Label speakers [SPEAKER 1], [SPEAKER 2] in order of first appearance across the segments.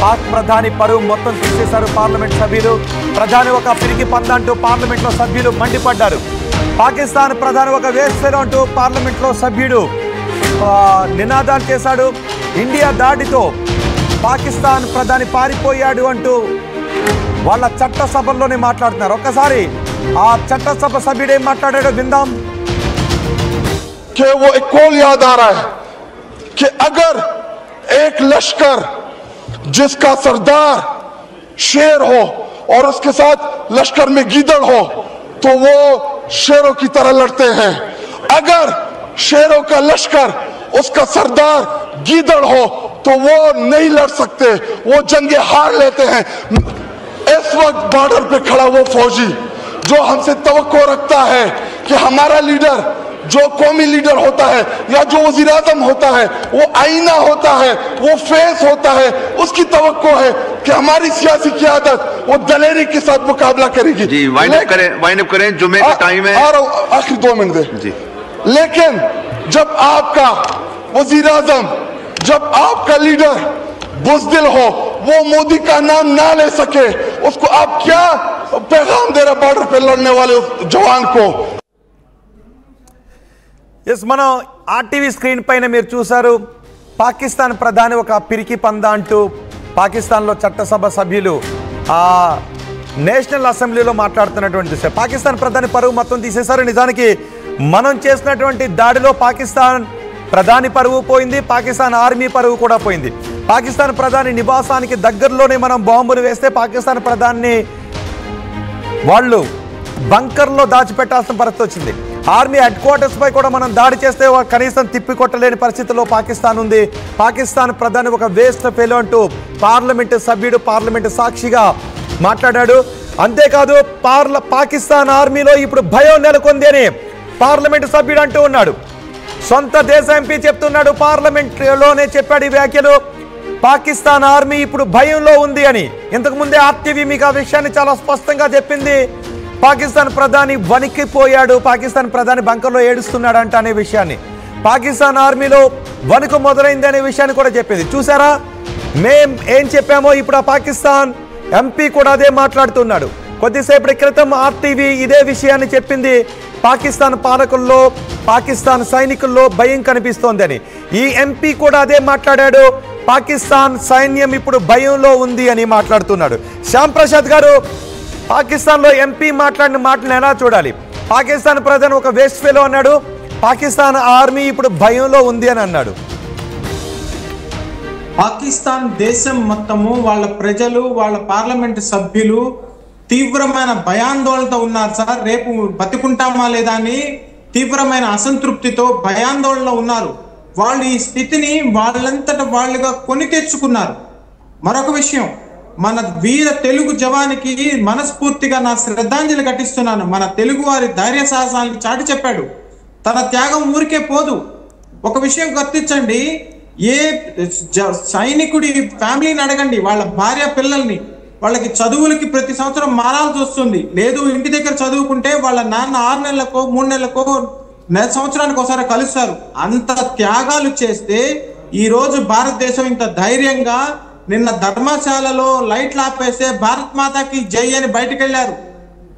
[SPEAKER 1] పాక్ ప్రధాని పరువు మొత్తం తీసేశారు పార్లమెంట్ సభ్యులు. ప్రధాని ఒక పిరికి పందంటూ పార్లమెంట్లో సభ్యులు మండిపడ్డారు. పాకిస్తాన్ ప్రధాని ఒక వేస్ఫెలో అంటూ పార్లమెంట్లో సభ్యుడు నినాదాలు చేశాడు. ఇండియా దాడితో పాకిస్తాన్ ప్రధాని పారిపోయాడు అంటూ వాళ్ళ చట్టసభల్లోనే మాట్లాడుతున్నారు. ఒక్కసారి ఆ చట్టసభ సభ్యుడు ఏం మాట్లాడాడో విందాం.
[SPEAKER 2] कि वो एक कॉल याद आ रहा है कि अगर एक लश्कर जिसका सरदार शेर हो और उसके साथ लश्कर में गीदड़ हो तो वो शेरों की तरह लड़ते हैं. अगर शेरों का लश्कर उसका सरदार गीदड़ हो तो वो नहीं लड़ सकते, वो जंगे हार लेते हैं. इस वक्त बॉर्डर पे खड़ा वो फौजी जो हमसे तवक्को रखता है कि हमारा लीडर जो कौमी लीडर होता है या जो वज़ीर आज़म होता है वो आईना होता है, वो फेस होता है, उसकी तवक्को है कि हमारी सियासी क़यादत वो दलेरी के साथ मुकाबला करेगी.
[SPEAKER 3] जी वाइंड अप करें जुम्मे का टाइम है.
[SPEAKER 2] आखिरी 2 मिनट दे
[SPEAKER 3] जी.
[SPEAKER 2] लेकिन जब आपका वज़ीर आज़म, जब आपका लीडर बुज़दिल हो, वो मोदी का नाम ना ले सके, उसको आप क्या पैगाम दे रहे बॉर्डर पे लड़ने वाले उस जवान को?
[SPEAKER 1] ఎస్, మనం ఆర్టీవీ స్క్రీన్ పైన మీరు చూశారు. పాకిస్తాన్ ప్రధాని ఒక పిరికి పంద అంటూ పాకిస్తాన్లో చట్టసభ సభ్యులు నేషనల్ అసెంబ్లీలో మాట్లాడుతున్నటువంటి చూసారు. పాకిస్తాన్ ప్రధాని పరువు మొత్తం తీసేశారు. నిజానికి మనం చేసినటువంటి దాడిలో పాకిస్తాన్ ప్రధాని పరువు పోయింది, పాకిస్తాన్ ఆర్మీ పరువు కూడా పోయింది. పాకిస్తాన్ ప్రధాని నివాసానికి దగ్గరలోనే మనం బాంబులు వేస్తే పాకిస్తాన్ ప్రధాని వాళ్ళు బంకర్లో దాచిపెట్టాల్సిన పరిస్థితి వచ్చింది. ఆర్మీ హెడ్ క్వార్టర్స్ పై కూడా మనం దాడి చేస్తే కనీసం తిప్పికొట్టలేని పరిస్థితిలో పాకిస్తాన్ ఉంది. పాకిస్తాన్ ప్రధాని ఒక వేస్ట్ ఫెలో అంటూ పార్లమెంటు సభ్యుడు పార్లమెంటు సాక్షిగా మాట్లాడాడు. అంతేకాదు పాకిస్తాన్ ఆర్మీలో ఇప్పుడు భయం నెలకొంది అని పార్లమెంటు సభ్యుడు అంటూ ఉన్నాడు. సొంత దేశ ఎంపీ చెప్తున్నాడు, పార్లమెంట్లోనే చెప్పాడు ఈ వ్యాఖ్యలు. పాకిస్తాన్ ఆర్మీ ఇప్పుడు భయంలో ఉంది అని. ఇంతకుముందే ఆర్టీవీ మీకు ఆ విషయాన్ని చాలా స్పష్టంగా చెప్పింది. పాకిస్తాన్ ప్రధాని వణికిపోయాడు, పాకిస్తాన్ ప్రధాని బంకర్లో ఏడుస్తున్నాడంట అనే విషయాన్ని, పాకిస్తాన్ ఆర్మీలో వణుకు మొదలైంది అనే విషయాన్ని కూడా చెప్పింది. చూసారా మేం ఏం చెప్పామో ఇప్పుడు ఆ పాకిస్తాన్ ఎంపీ కూడా అదే మాట్లాడుతున్నాడు. కొద్దిసేపటి క్రితం ఆర్టీవీ ఇదే విషయాన్ని చెప్పింది. పాకిస్తాన్ పాలకుల్లో పాకిస్తాన్ సైనికుల్లో భయం కనిపిస్తోందని. ఈ ఎంపీ కూడా అదే మాట్లాడాడు. పాకిస్తాన్ సైన్యం ఇప్పుడు భయంలో ఉంది అని మాట్లాడుతున్నాడు. శ్యామ్ ప్రసాద్ గారు, పాకిస్తాన్లో ఎంపీ మాట్లాడిన మాటలు ఎలా చూడాలి? పాకిస్తాన్ ప్రధాని ఒక వేస్ట్ ఫెలో అన్నాడు, పాకిస్తాన్ ఆర్మీ ఇప్పుడు భయంలో ఉంది అని అన్నాడు.
[SPEAKER 4] పాకిస్తాన్ దేశం మొత్తము వాళ్ళ ప్రజలు వాళ్ళ పార్లమెంటు సభ్యులు తీవ్రమైన భయాందోళనతో ఉన్నారు సార్. రేపు బతికుంటామా లేదా అని తీవ్రమైన అసంతృప్తితో భయాందోళనలో ఉన్నారు. వాళ్ళు ఈ స్థితిని వాళ్ళంతట వాళ్ళుగా కొని తెచ్చుకున్నారు. మరొక విషయం, మన వీర తెలుగు జవానికి మనస్ఫూర్తిగా నా శ్రద్ధాంజలి ఘటిస్తున్నాను. మన తెలుగు వారి ధైర్య సాహసానికి చాటి చెప్పాడు. తన త్యాగం ఊరికే పోదు. ఒక విషయం గుర్తించండి, ఏ సైనికుడి ఫ్యామిలీని అడగండి, వాళ్ళ భార్య పిల్లల్ని, వాళ్ళకి చదువులకి ప్రతి సంవత్సరం మారాల్సి వస్తుంది. లేదు ఇంటి దగ్గర చదువుకుంటే వాళ్ళ నాన్న 6 నెలలకో 3 నెలలకో సంవత్సరానికి ఒకసారి కలుస్తారు. అంత త్యాగాలు చేస్తే ఈ రోజు భారతదేశం ఇంత ధైర్యంగా నిన్న ధర్మశాలలో లైట్లు ఆపేస్తే భారత్ మాతాకి జై అని బయటకు వెళ్ళారు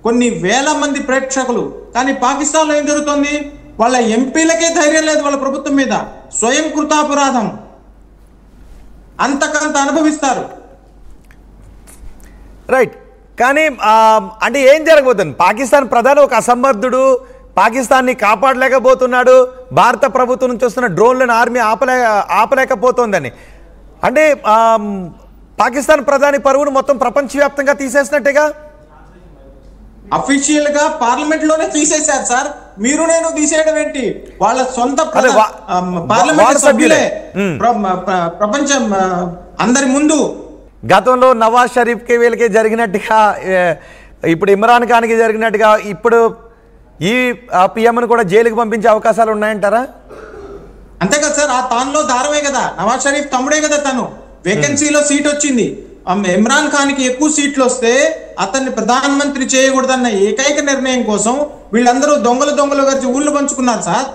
[SPEAKER 4] కొన్ని వేల మంది ప్రేక్షకులు. కానీ పాకిస్తాన్లో ఏం జరుగుతుంది? వాళ్ళ ఎంపీలకే ధైర్యం లేదు వాళ్ళ ప్రభుత్వం మీద. స్వయం కృతాపరాధం, అంతకంత అనుభవిస్తారు.
[SPEAKER 1] రైట్. కానీ అంటే ఏం జరగబోతుంది? పాకిస్తాన్ ప్రధాని ఒక అసమర్థుడు, పాకిస్తాన్ని కాపాడలేకపోతున్నాడు, భారత ప్రభుత్వం నుంచి వస్తున్న డ్రోన్లను ఆర్మీ ఆపలేకపోతోందని అంటే పాకిస్తాన్ ప్రధాని పరువును మొత్తం ప్రపంచవ్యాప్తంగా తీసేసినట్టుగా
[SPEAKER 4] అఫీషియల్ గా పార్లమెంట్ లోనే తీసేశారు సార్. మీరు నేను తీసేయడం ఏంటి? వాళ్ళ సొంత పార్లమెంట్ సభ్యులే ప్రపంచం అందరి ముందు.
[SPEAKER 1] గతంలో నవాజ్ షరీఫ్కి వీళ్ళకి జరిగినట్టుగా, ఇప్పుడు ఇమ్రాన్ ఖాన్కి జరిగినట్టుగా ఇప్పుడు ఈ పిఎంను కూడా జైలుకి పంపించే అవకాశాలు ఉన్నాయంటారా?
[SPEAKER 4] అంతే కదా సార్, ఆ తానులో దారమే కదా, నవాజ్ షరీఫ్ తమ్ముడే కదా తను. వేకెన్సీలో సీట్ వచ్చింది. ఇమ్రాన్ ఖాన్ కి ఎక్కువ సీట్లు వస్తే అతన్ని ప్రధానమంత్రి చేయకూడదన్న ఏకైక నిర్ణయం కోసం వీళ్ళందరూ దొంగలుగా ఊళ్ళు పంచుకున్నారు సార్.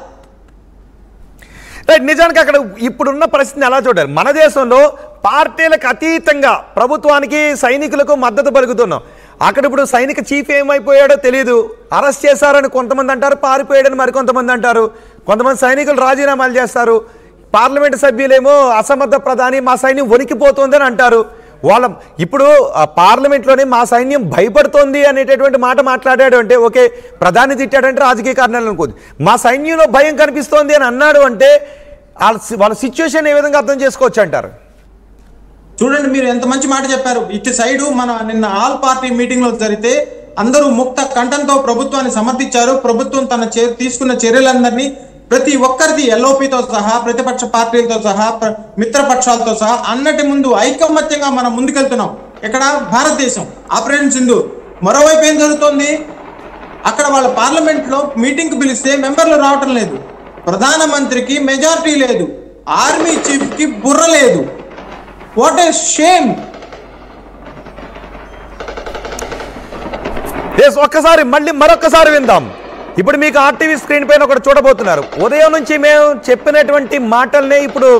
[SPEAKER 1] నిజానికి అక్కడ ఇప్పుడున్న పరిస్థితిని ఎలా చూడాలి? మన దేశంలో పార్టీలకు అతీతంగా ప్రభుత్వానికి సైనికులకు మద్దతు పలుకుతున్నాం. అక్కడ ఇప్పుడు సైనిక చీఫ్ ఏమైపోయాడో తెలియదు. అరెస్ట్ చేశారని కొంతమంది అంటారు, పారిపోయాడని మరికొంతమంది అంటారు. కొంతమంది సైనికులు రాజీనామాలు చేస్తారు. పార్లమెంటు సభ్యులేమో అసమర్థ ప్రధాని, మా సైన్యం వణికిపోతుందని అంటారు. వాళ్ళ ఇప్పుడు పార్లమెంట్లోనే మా సైన్యం భయపడుతోంది అనేటటువంటి మాట మాట్లాడాడు అంటే ఓకే, ప్రధాని తిట్టాడంటే రాజకీయ కారణాలు అనుకోదు. మా సైన్యంలో భయం కనిపిస్తోంది అని అన్నాడు అంటే వాళ్ళ సిచ్యువేషన్ ఏ విధంగా అర్థం చేసుకోవచ్చు అంటారు?
[SPEAKER 4] చూడండి, మీరు ఎంత మంచి మాట చెప్పారు. ఇటు సైడు మన నిన్న ఆల్ పార్టీ మీటింగ్ లో జరిగితే అందరూ ముక్త కంఠంతో ప్రభుత్వాన్ని సమర్థించారు. ప్రభుత్వం తన తీసుకున్న చర్యలందరినీ ప్రతి ఒక్కరిది ఎల్ఓపితో సహా, ప్రతిపక్ష పార్టీలతో సహా, మిత్రపక్షాలతో సహా అన్నటి ముందు ఐకమత్యంగా మనం ముందుకెళ్తున్నాం. ఇక్కడ భారతదేశం ఆపరేషన్ సింధూర్. మరోవైపు ఏం జరుగుతోంది, అక్కడ వాళ్ళ పార్లమెంట్ లో మీటింగ్ కు పిలిస్తే మెంబర్లు రావటం లేదు, ప్రధానమంత్రికి మెజారిటీ లేదు, ఆర్మీ చీఫ్ కి బుర్ర లేదు. What a shame.
[SPEAKER 1] ఒక్కసారి మరొకసారి విందాం. ఇప్పుడు మీకు ఆర్టీవీ స్క్రీన్ పైన ఒకటి చూడబోతున్నారు. ఉదయం నుంచి మేము చెప్పినటువంటి మాటల్నే ఇప్పుడు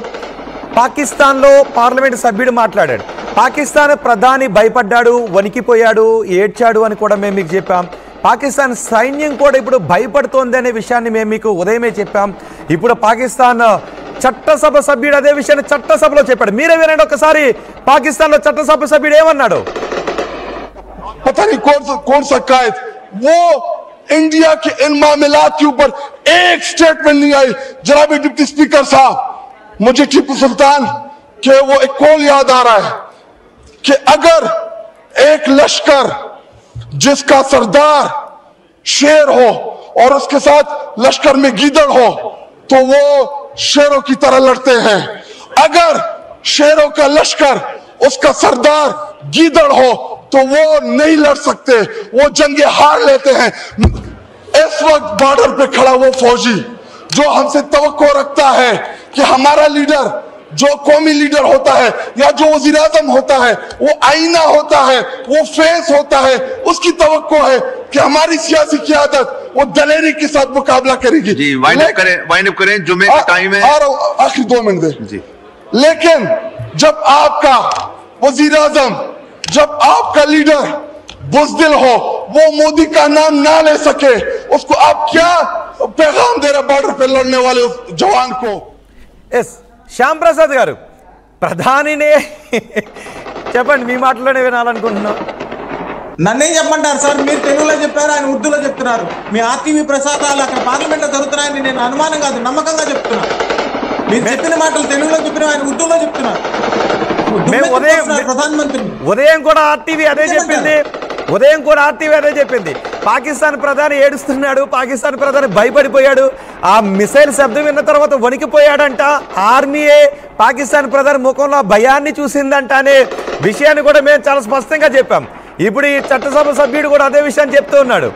[SPEAKER 1] పాకిస్తాన్లో పార్లమెంట్ సభ్యుడు మాట్లాడాడు. పాకిస్తాన్ ప్రధాని భయపడ్డాడు, వణికిపోయాడు, ఏడ్చాడు అని కూడా మేము మీకు చెప్పాం. పాకిస్తాన్ సైన్యం కూడా ఇప్పుడు భయపడుతోంది అనే విషయాన్ని మేము మీకు ఉదయమే చెప్పాం. ఇప్పుడు పాకిస్తాన్ చట్టసభ సభ్యుడు అదే విషయాన్ని చట్టసభలో చెప్పాడు. మీరే వినండి ఒకసారి. పాకిస్తాన్లో చట్టసభ సభ్యుడు ఏమన్నాడు?
[SPEAKER 2] पता नहीं कौन सा कायद, वो इंडिया के इन मामलात के ऊपर एक स्टेटमेंट नहीं आई. जनाब डिप्टी स्पीकर साहब, मुझे टीपू सुल्तान के वो एक कॉल याद आ रहा है कि अगर एक लश्कर जिसका सरदार शेर हो और उसके साथ लश्कर में गीदड़ हो तो वो शेरों की तरह लड़ते हैं. अगर शेरों का लश्कर उसका सरदार गीदड़ हो तो वो नहीं लड़ सकते, वो जंगे हार लेते हैं. इस वक्त बॉर्डर पे खड़ा वो फौजी जो हमसे तवक्को रखता है कि हमारा लीडर, जो कौमी लीडर होता है या जो वजीर आजम होता है, वो आईना होता है, वो फेस होता है, उसकी तवक्को है कि हमारी सियासी क़यादत वो दलेरी के साथ मुकाबला करेगी.
[SPEAKER 3] जी, वाइंड अप करें, जुमे का टाइम है.
[SPEAKER 2] आखिरी 2 मिनट दे
[SPEAKER 3] जी.
[SPEAKER 2] लेकिन जब आपका वजीर आजम, जब आपका लीडर बुज़दिल हो, वो मोदी का नाम ना ले सके, उसको आप क्या पैगाम दे रहे बॉर्डर पे लड़ने वाले उस जवान को?
[SPEAKER 1] శ్యామ్ ప్రసాద్ గారు, ప్రధానినే చెప్పండి, మీ మాటలోనే వినాలనుకుంటున్నాం.
[SPEAKER 4] నన్నేం చెప్పమంటారు సార్? మీరు తెలుగులో చెప్పారు, ఆయన ఉర్దూలో చెప్తున్నారు. మీ ఆర్టీవీ ప్రసారాలు అక్కడ పార్లమెంట్ లో జరుగుతున్నాయని నేను అనుమానం కాదు, నమ్మకంగా చెప్తున్నా. మీరు చెప్పిన మాటలు తెలుగులో చెప్పిన, ఆయన ఉర్దూలో చెప్తున్నారు.
[SPEAKER 1] ఉదయం కూడా ఆర్టీవీ అదే చెప్పింది. పాకిస్తాన్ ప్రధాని ఏడుస్తున్నాడు, పాకిస్తాన్ ప్రధాని భయపడిపోయాడు, ఆ మిసైల్ శబ్దం విన్న తర్వాత వణికిపోయాడంట, ఆర్మీయే పాకిస్తాన్ ప్రధాని ముఖంలో భయాన్ని చూసిందంట అనే విషయాన్ని కూడా మేము చాలా స్పష్టంగా చెప్పాం. ఇప్పుడు ఈ చట్టసభ సభ్యుడు కూడా అదే విషయాన్ని చెప్తూ ఉన్నాడు.